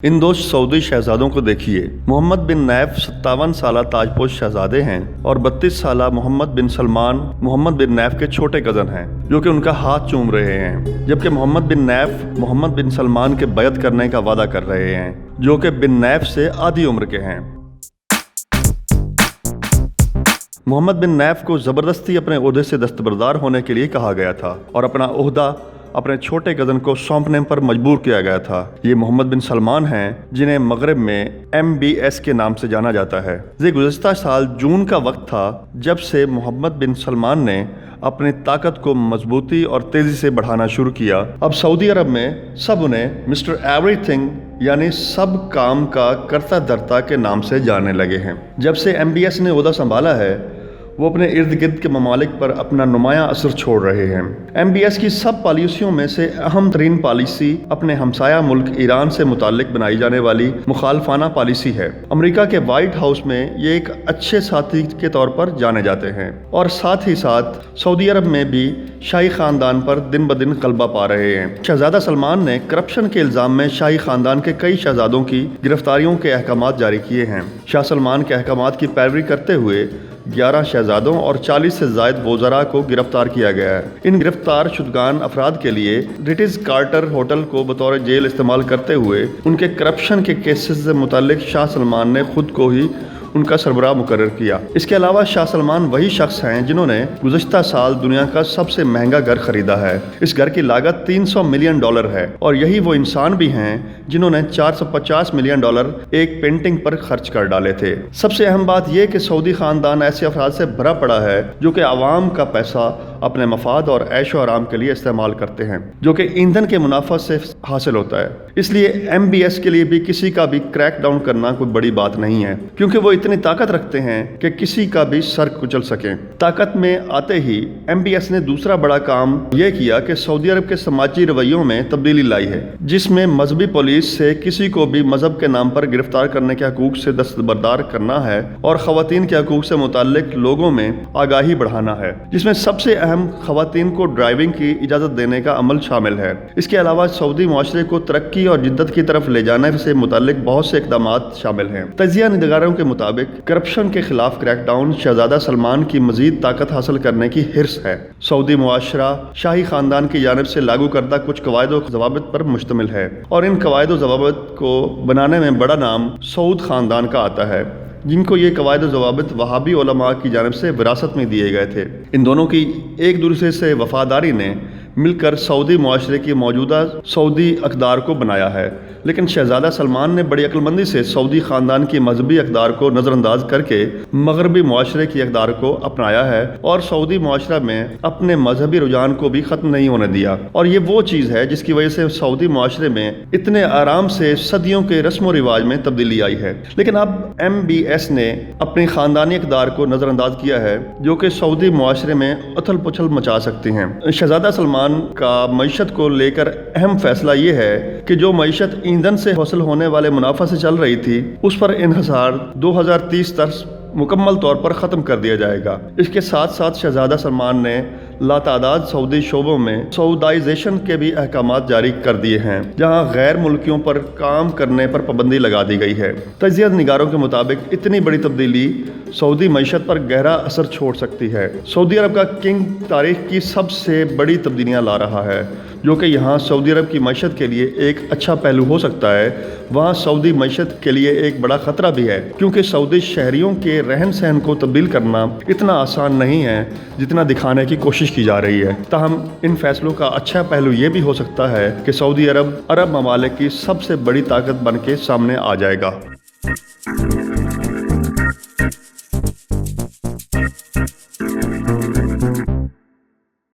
ان दो सऊदी शहजादों को देखिए। मोहम्मद बिन नैफ 57 साला ताजपोश शहजादे हैं और 32 साला मोहम्मद बिन सलमान मोहम्मद बिन नैफ के छोटे कज़न हैं जो कि उनका हाथ चूम रहे हैं, जबकि मोहम्मद बिन नैफ मोहम्मद बिन सलमान के बैत करने का वादा कर रहे हैं जो कि बिन नैफ से आधी उम्र के हैं। मोहम्मद बिन नैफ को ज़बरदस्ती अपने ओहदे से दस्तबरदार होने के लिए कहा गया था और अपना ओहदा अपने छोटे कज़न को सौंपने पर मजबूर किया गया था। ये मोहम्मद बिन सलमान हैं जिन्हें मगरब में MBS के नाम से जाना जाता है। ये गुज़श्ता साल जून का वक्त था जब से मोहम्मद बिन सलमान ने अपनी ताकत को मजबूती और तेज़ी से बढ़ाना शुरू किया। अब सऊदी अरब में सब उन्हें मिस्टर एवरीथिंग यानी सब काम का करता धरता के नाम से जानने लगे हैं। जब से MBS ने ओहदा संभाला है वो अपने इर्द गिर्द के ममालिक पर अपना नुमायां असर छोड़ रहे हैं। MBS की सब पॉलिसियों में से अहम तरीन पॉलिसी अपने हमसाया मुल्क ईरान से मुताल्लिक बनाई जाने वाली मुखालफाना पॉलिसी है। अमेरिका के वाइट हाउस में ये एक अच्छे साथी के तौर पर जाने जाते हैं और साथ ही साथ सऊदी अरब में भी शाही ख़ानदान पर दिन ब दिन गलबा पा रहे हैं। शहजादा सलमान ने करप्शन के इल्ज़ाम में शाही ख़ानदान के कई शहजादों की गिरफ्तारियों के अहकामात जारी किए हैं। शाह सलमान के अहकामात की पैरवी करते हुए 11 शहजादों और 40 से ज़ायद वज़रा को गिरफ्तार किया गया है। इन गिरफ्तार शुदगान अफराद के लिए ब्रिटिश कार्टर होटल को बतौर जेल इस्तेमाल करते हुए उनके करप्शन के केसेस से मुताल्लिक शाह सलमान ने खुद को ही उनका सरबराह मुकर्रर किया। इसके अलावा शाह सलमान वही शख्स हैं जिन्होंने गुज़श्ता साल दुनिया का सबसे महंगा घर खरीदा है। इस घर की लागत $300 मिलियन है और यही वो इंसान भी हैं जिन्होंने $450 मिलियन एक पेंटिंग पर खर्च कर डाले थे। सबसे अहम बात यह कि सऊदी ख़ानदान ऐसे अफराद से भरा पड़ा है जो कि आवाम का पैसा अपने मफाद और ऐशो आराम के लिए इस्तेमाल करते हैं, जो कि ईंधन के मुनाफा से हासिल होता है। इसलिए MBS के लिए भी किसी का भी क्रैक डाउन करना कोई बड़ी बात नहीं है, क्योंकि वो इतनी ताकत रखते हैं कि किसी का भी सर कुचल सकें। ताकत में आते ही MBS ने दूसरा बड़ा काम यह किया कि सऊदी अरब के समाजी रवैयों में तब्दीली लाई है, जिसमें मजहबी पुलिस से किसी को भी मजहब के नाम पर गिरफ्तार करने के हकूक से दस्तबरदार करना है और ख़वातीन के हकूक से मुताल्लिक लोगों में आगाही बढ़ाना है, जिसमें सबसे अहम ख़वातीन को ड्राइविंग की इजाज़त देने का अमल शामिल है। इसके अलावा सऊदी मुआशरे को तरक्की और जिद्दत की तरफ ले जाने से मुताल्लिक बहुत से इक़दामात शामिल हैं। तजिया निगारों के मुताबिक करप्शन के खिलाफ क्रैकडाउन शहजादा सलमान की मजीद ताकत हासिल करने की हिर्स है। सऊदी मुआशरा शाही ख़ानदान की जानिब से लागू करदा कुछ कवायद व ज़वाबित पर मुश्तमिल है और इन कवायद व ज़वाबित को बनाने में बड़ा नाम सऊद ख़ानदान का आता है, जिनको ये कवायद व ज़वाबित वहाबी उलमा की जानिब से विरासत में दिए गए थे। इन दोनों की एक दूसरे से वफादारी ने मिलकर सऊदी मुआशरे की मौजूदा सऊदी अक़दार को बनाया है, लेकिन शहजादा सलमान ने बड़ी अक्लमंदी से सऊदी ख़ानदान की मजहबी अक़दार को नज़रअंदाज करके मगरबी मुआशरे की अक़दार को अपनाया है और सऊदी मुआशरा में अपने मजहबी रुझान को भी ख़त्म नहीं होने दिया। और ये वो चीज़ है जिसकी वजह से सऊदी मुआशरे में इतने आराम से सदियों के रस्म व रिवाज में तब्दीली आई है। लेकिन अब MBS ने अपनी ख़ानदानी इक़दार को नज़रअंदाज किया है, जो कि सऊदी मुआशरे में उथल पुथल मचा सकती हैं। शहजादा सलमान का मईशत को लेकर अहम फैसला ये है कि जो मईशत ईंधन से हासिल होने वाले मुनाफा से चल रही थी उस पर इन्हिसार 2030 तक मुकम्मल तौर पर ख़त्म कर दिया जाएगा। इसके साथ साथ शहजादा सलमान ने लातादाद सऊदी शोबों में सऊदाइजेशन के भी अहकामात जारी कर दिए हैं, जहां गैर मुल्कियों पर काम करने पर पाबंदी लगा दी गई है। तजिया निगारों के मुताबिक इतनी बड़ी तब्दीली सऊदी मईशत पर गहरा असर छोड़ सकती है। सऊदी अरब का किंग तारीख की सबसे बड़ी तब्दीलियाँ ला रहा है, जो कि यहाँ सऊदी अरब की मईशत के लिए एक अच्छा पहलू हो सकता है, वहाँ सऊदी मईशत के लिए एक बड़ा ख़तरा भी है, क्योंकि सऊदी शहरियों के रहन सहन को तब्दील करना इतना आसान नहीं है जितना दिखाने की कोशिश की जा रही है। ताहम इन फैसलों का अच्छा पहलू ये भी हो सकता है कि सऊदी अरब अरब ममालिक की सबसे बड़ी ताकत बन के सामने आ जाएगा।